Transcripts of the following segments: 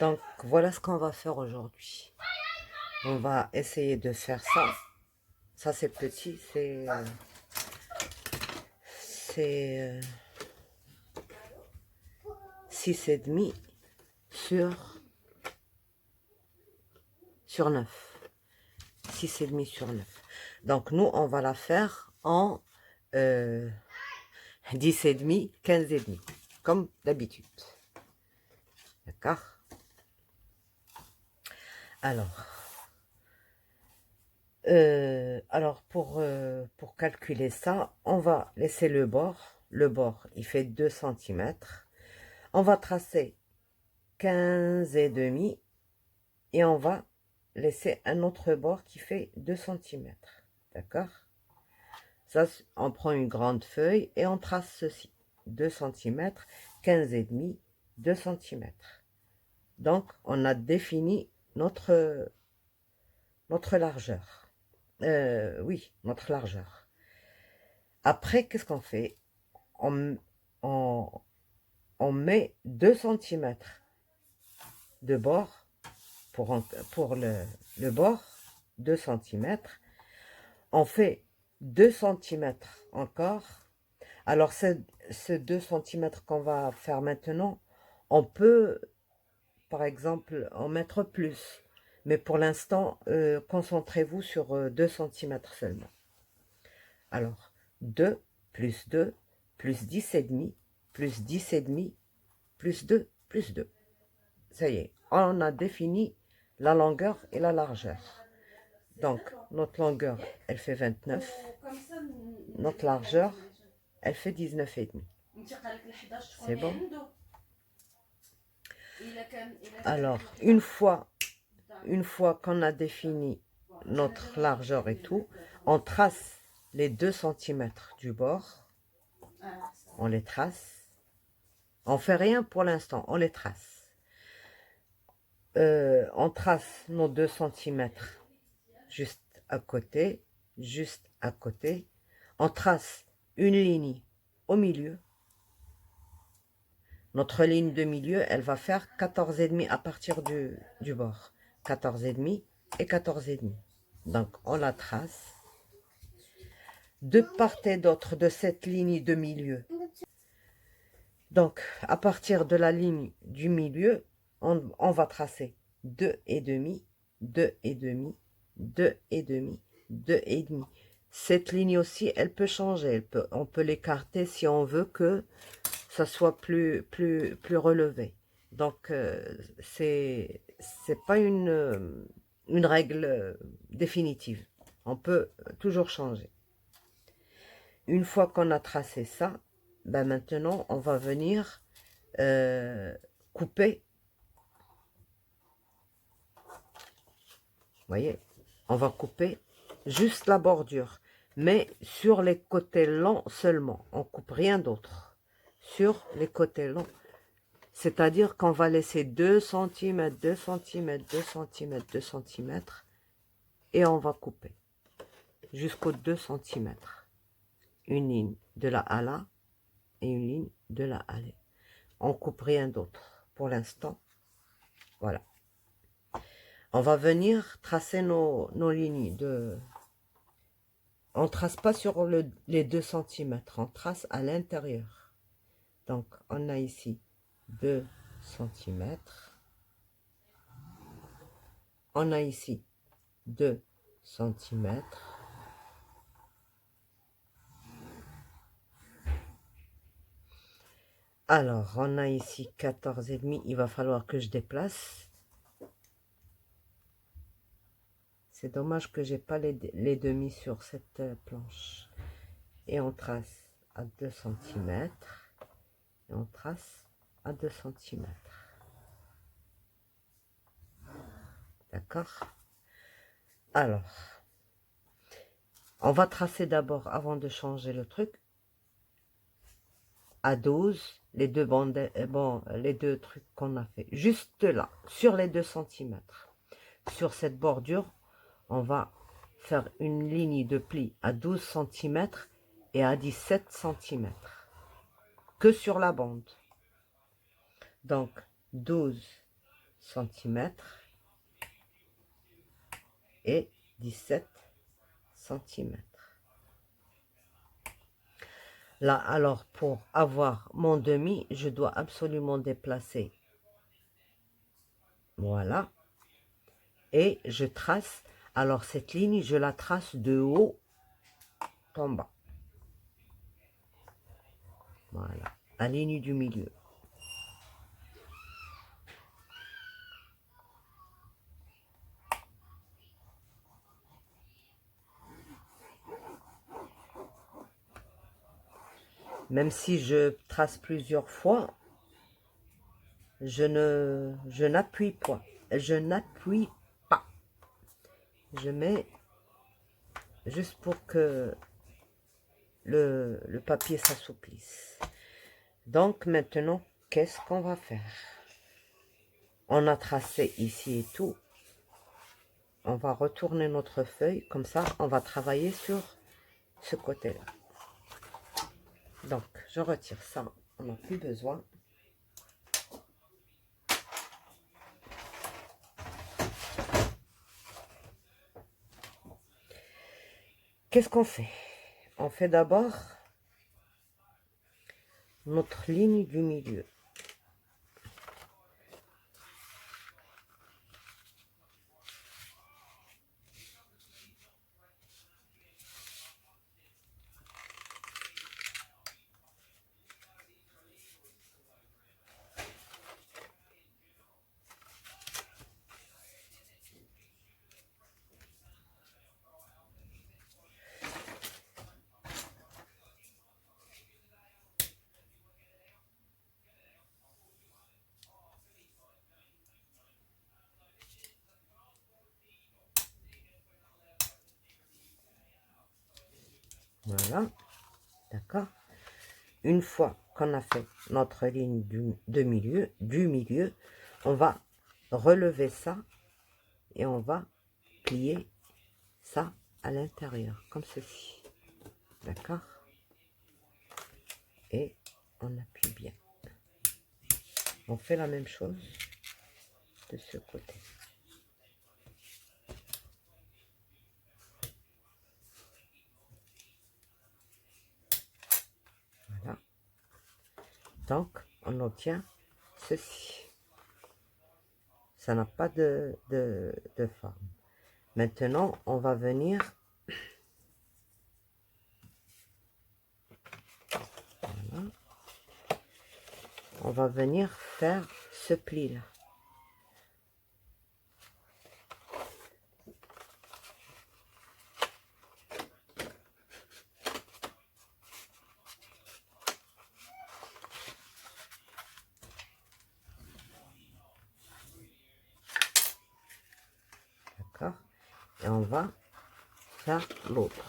Donc, voilà ce qu'on va faire aujourd'hui. On va essayer de faire ça. Ça, c'est petit, c'est 6,5 sur 9. 6,5 sur 9. Donc, nous, on va la faire en 10,5, 15,5, comme d'habitude. D'accord? Alors pour calculer ça, on va laisser le bord. Le bord, il fait 2 cm. On va tracer 15,5 et on va laisser un autre bord qui fait 2 cm. D'accord? Ça, on prend une grande feuille et on trace ceci. 2 cm, 15,5, 2 cm. Donc, on a défini notre largeur. Oui, notre largeur. Après, qu'est-ce qu'on fait? on, on, on met 2 cm de bord pour le bord, 2 cm. On fait 2 cm encore. Alors, ce 2 cm qu'on va faire maintenant, on peut, par exemple, en mettre plus. Mais pour l'instant, concentrez-vous sur 2 cm seulement. Alors, 2 plus 2 plus 10,5 plus 10,5 plus 2 plus 2. Ça y est, on a défini la longueur et la largeur. Donc, notre longueur, elle fait 29. Notre largeur, elle fait 19,5. C'est bon? Alors, une fois qu'on a défini notre largeur et tout, on trace les 2 cm du bord. On les trace. On fait rien pour l'instant, on les trace. On trace nos 2 cm juste à côté, juste à côté. On trace une ligne au milieu. Notre ligne de milieu, elle va faire 14,5 à partir du bord. 14,5 et 14,5. Donc, on la trace. De part et d'autre de cette ligne de milieu. Donc, à partir de la ligne du milieu, on va tracer 2,5, 2,5, 2,5, 2,5. Cette ligne aussi, elle peut changer. On peut l'écarter si on veut que ça soit plus relevé. Donc, c'est pas une règle définitive. On peut toujours changer. Une fois qu'on a tracé ça, ben maintenant, on va venir couper. Vous voyez, on va couper juste la bordure, mais sur les côtés longs seulement. On coupe rien d'autre. Sur les côtés longs. C'est-à-dire qu'on va laisser 2 cm, 2 cm, 2 cm, 2 cm et on va couper jusqu'aux 2 cm. Une ligne de là à là et une ligne de là à là. On coupe rien d'autre pour l'instant. Voilà. On va venir tracer nos lignes de... On ne trace pas sur les 2 cm, on trace à l'intérieur. Donc, on a ici 2 cm. On a ici 2 cm. Alors, on a ici 14,5. Il va falloir que je déplace. C'est dommage que j'ai pas les demi sur cette planche. Et on trace à 2 cm. Et on trace à 2 cm. D'accord? Alors, on va tracer d'abord, avant de changer le truc, à 12, les deux bandes, les deux trucs qu'on a fait. Juste là, sur les 2 cm. Sur cette bordure, on va faire une ligne de pli à 12 cm et à 17 cm. Que sur la bande. Donc, 12 centimètres et 17 centimètres. Là, alors, pour avoir mon demi, je dois absolument déplacer. Voilà. Et je trace. Alors, cette ligne, je la trace de haut en bas. Voilà. La ligne du milieu. Même si je trace plusieurs fois, je n'appuie pas. Je n'appuie pas. Je mets juste pour que le papier s'assouplisse. Donc maintenant, qu'est-ce qu'on va faire? On a tracé ici et tout. On va retourner notre feuille. Comme ça, on va travailler sur ce côté-là. Donc, je retire ça. On n'a plus besoin. Qu'est-ce qu'on fait? On fait d'abord notre ligne du milieu. Voilà, d'accord. Une fois qu'on a fait notre ligne du milieu, on va relever ça et on va plier ça à l'intérieur, comme ceci. D'accord? Et on appuie bien. On fait la même chose de ce côté. Voilà. Donc, on obtient ceci. Ça n'a pas de forme. Maintenant, on va venir... Voilà. On va venir faire ce pli-là. D'accord? Et on va faire l'autre.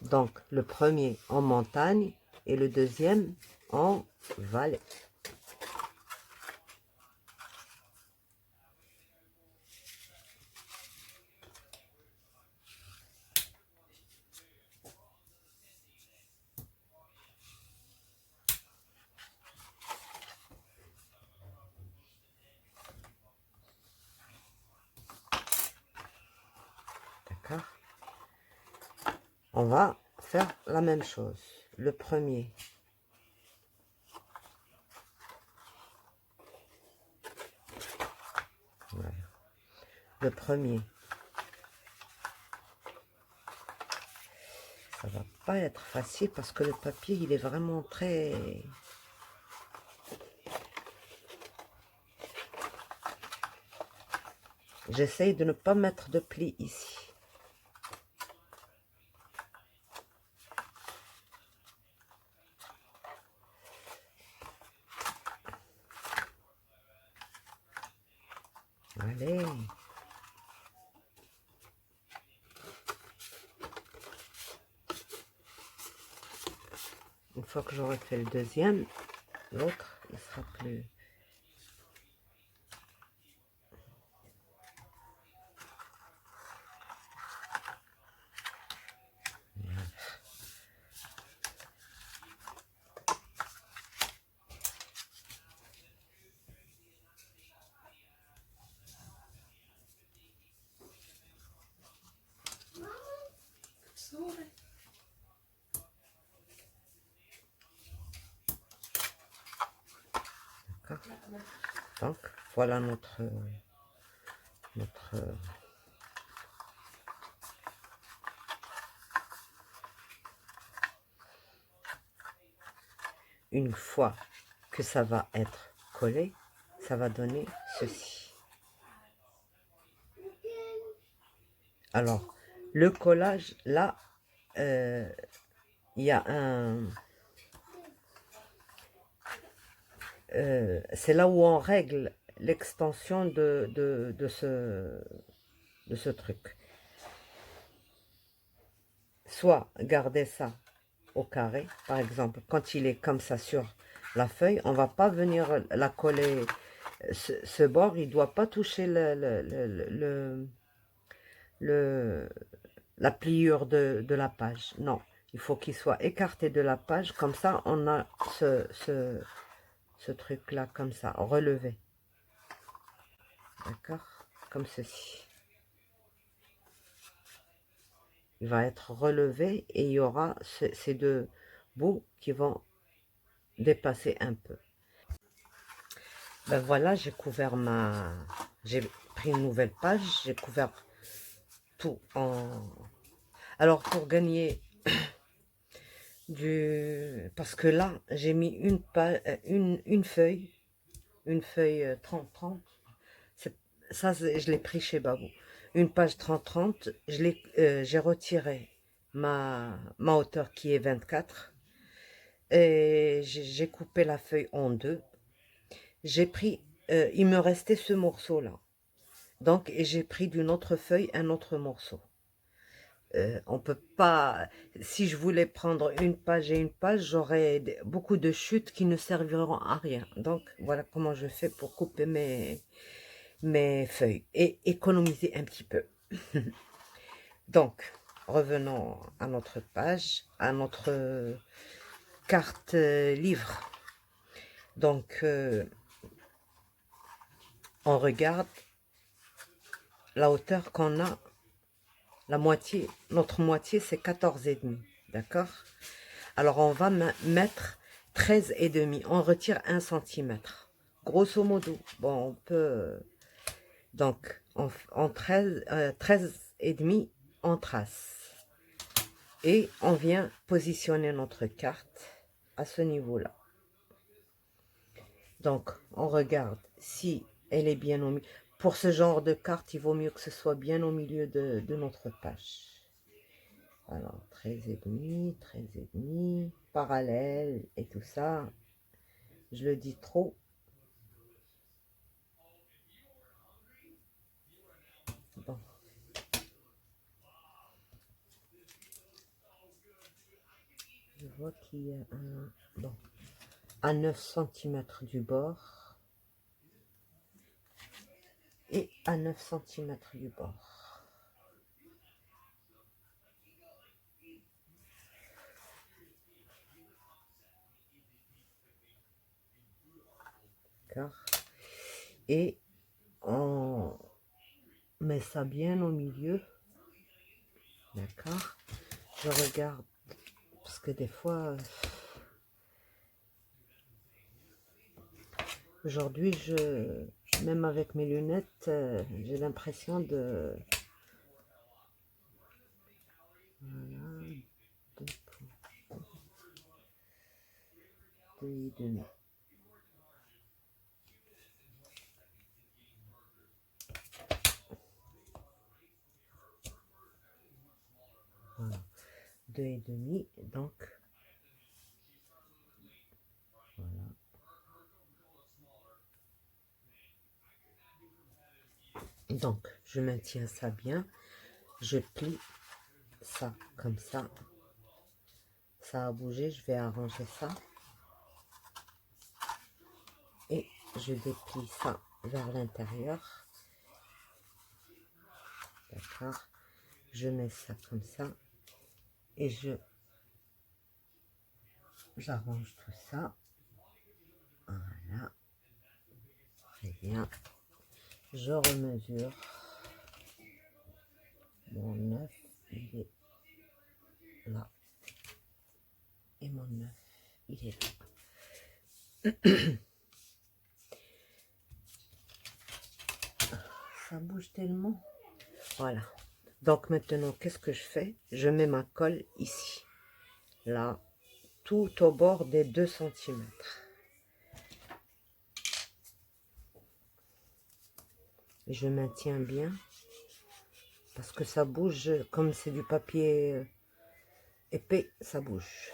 Donc, le premier en montagne et le deuxième en vallée. D'accord? On va faire la même chose. Le premier. Voilà. Le premier. Ça va pas être facile parce que le papier, il est vraiment très... J'essaye de ne pas mettre de plis ici. Allez. Une fois que j'aurai fait le deuxième, l'autre, il sera plus... Donc, voilà notre une fois que ça va être collé, ça va donner ceci. Alors, le collage, là, il y a un... c'est là où on règle l'extension de ce truc. Soit garder ça au carré, par exemple, quand il est comme ça sur la feuille, on va pas venir la coller, ce bord, il doit pas toucher la pliure de la page. Non, il faut qu'il soit écarté de la page, comme ça on a ce truc-là, comme ça, relevé. D'accord? Comme ceci. Il va être relevé et il y aura ces deux bouts qui vont dépasser un peu. Ben voilà, j'ai couvert j'ai pris une nouvelle page, j'ai couvert tout en... Alors pour gagner parce que là, j'ai mis une feuille 30-30. Ça, je l'ai pris chez Babou. Une page 30-30, j'ai retiré ma hauteur qui est 24. Et j'ai coupé la feuille en deux. J'ai pris, il me restait ce morceau-là. Donc, et j'ai pris d'une autre feuille un autre morceau. On peut pas, si je voulais prendre une page et une page, j'aurais beaucoup de chutes qui ne serviront à rien. Donc, voilà comment je fais pour couper mes feuilles et économiser un petit peu. Donc, revenons à notre page, à notre carte livre. Donc, on regarde la hauteur qu'on a, la moitié, notre moitié c'est 14,5, d'accord? Alors on va mettre 13,5, on retire 1 cm, grosso modo. Bon, on peut, donc en 13,5, on trace. Et on vient positionner notre carte à ce niveau-là. Donc, on regarde si elle est bien au milieu. Pour ce genre de carte, il vaut mieux que ce soit bien au milieu de notre page. Alors, 13,5, 13,5, parallèle et tout ça. Je le dis trop. Bon. Je vois qu'il y a un... Bon. À 9 cm du bord. Et à 9 cm du bord. D'accord. Et on met ça bien au milieu. D'accord. Je regarde, parce que des fois, aujourd'hui, même avec mes lunettes, j'ai l'impression de... Voilà, 2,5. Voilà, 2,5, donc, voilà. Donc, je maintiens ça bien, je plie ça comme ça. Ça a bougé, je vais arranger ça. Et je déplie ça vers l'intérieur. D'accord. Je mets ça comme ça. Et j'arrange tout ça. Voilà. Très bien. Je remesure. Mon 9, il est là. Et mon 9, il est là. ça bouge tellement. Voilà. Donc maintenant, qu'est-ce que je fais? Je mets ma colle ici. Là, tout au bord des 2 centimètres. Je maintiens bien. Parce que ça bouge, comme c'est du papier épais, ça bouge.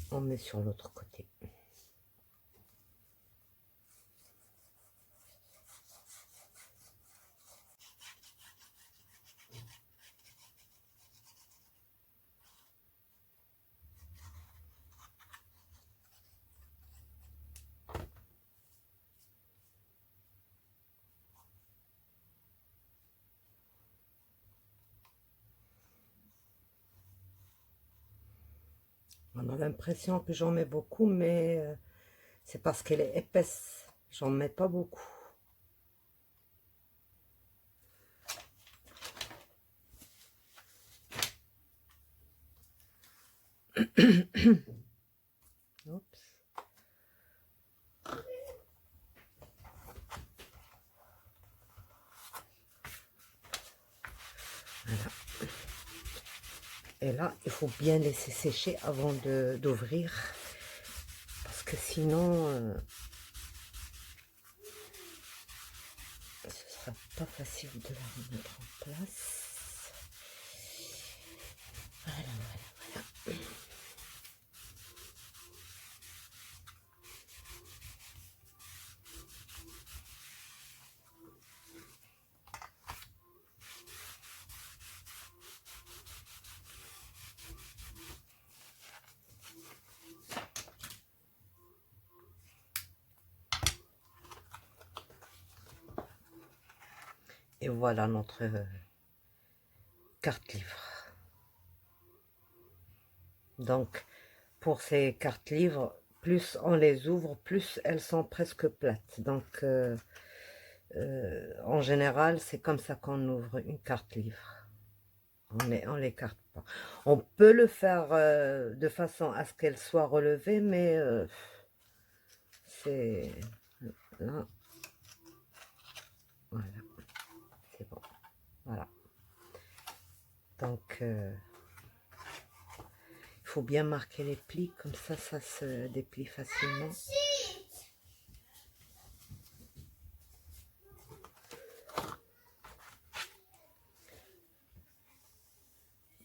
On met sur l'autre côté. On a l'impression que j'en mets beaucoup, mais c'est parce qu'elle est épaisse. J'en mets pas beaucoup. Oups. Voilà. Et là, il faut bien laisser sécher avant d'ouvrir. Parce que sinon, ce sera pas facile de la remettre en place. Voilà, voilà, voilà. Et voilà notre carte livre. Donc, pour ces cartes livres, plus on les ouvre, plus elles sont presque plates. Donc, en général, c'est comme ça qu'on ouvre une carte livre. On l'écarte pas. On peut le faire de façon à ce qu'elle soit relevée, mais c'est là. Voilà, c'est bon. Voilà. Donc, il faut bien marquer les plis, comme ça se déplie facilement.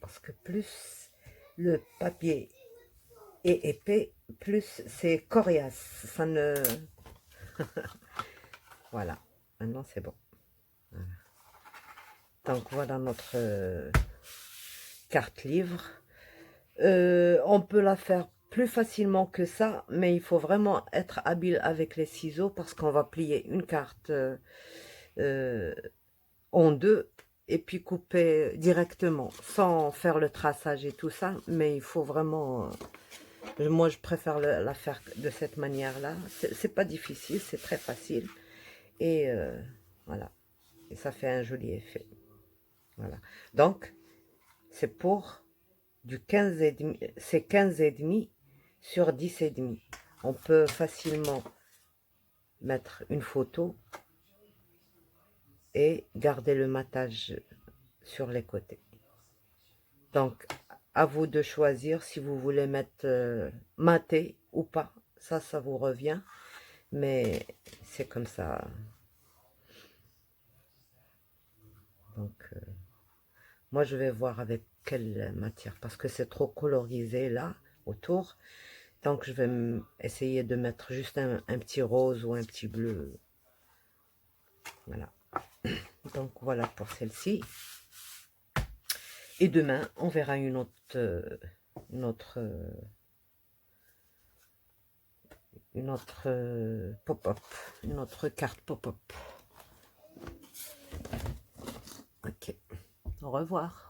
Parce que plus le papier est épais, plus c'est coriace. Ça ne... Voilà, maintenant c'est bon. Voilà. Donc voilà notre carte livre. On peut la faire plus facilement que ça, mais il faut vraiment être habile avec les ciseaux parce qu'on va plier une carte en deux et puis couper directement sans faire le traçage et tout ça, mais il faut vraiment... moi, je préfère la faire de cette manière-là. C'est pas difficile, c'est très facile. Et voilà. Et ça fait un joli effet. Voilà. Donc, c'est pour du 15 et demi. C'est 15 et demi sur 10 et demi. On peut facilement mettre une photo et garder le matage sur les côtés. Donc, à vous de choisir si vous voulez mettre maté ou pas. Ça vous revient. Mais c'est comme ça. Donc, moi, je vais voir avec quelle matière. Parce que c'est trop colorisé là, autour. Donc, je vais essayer de mettre juste un petit rose ou un petit bleu. Voilà. Donc, voilà pour celle-ci. Et demain, on verra une autre pop-up, une autre carte pop-up. Ok, au revoir.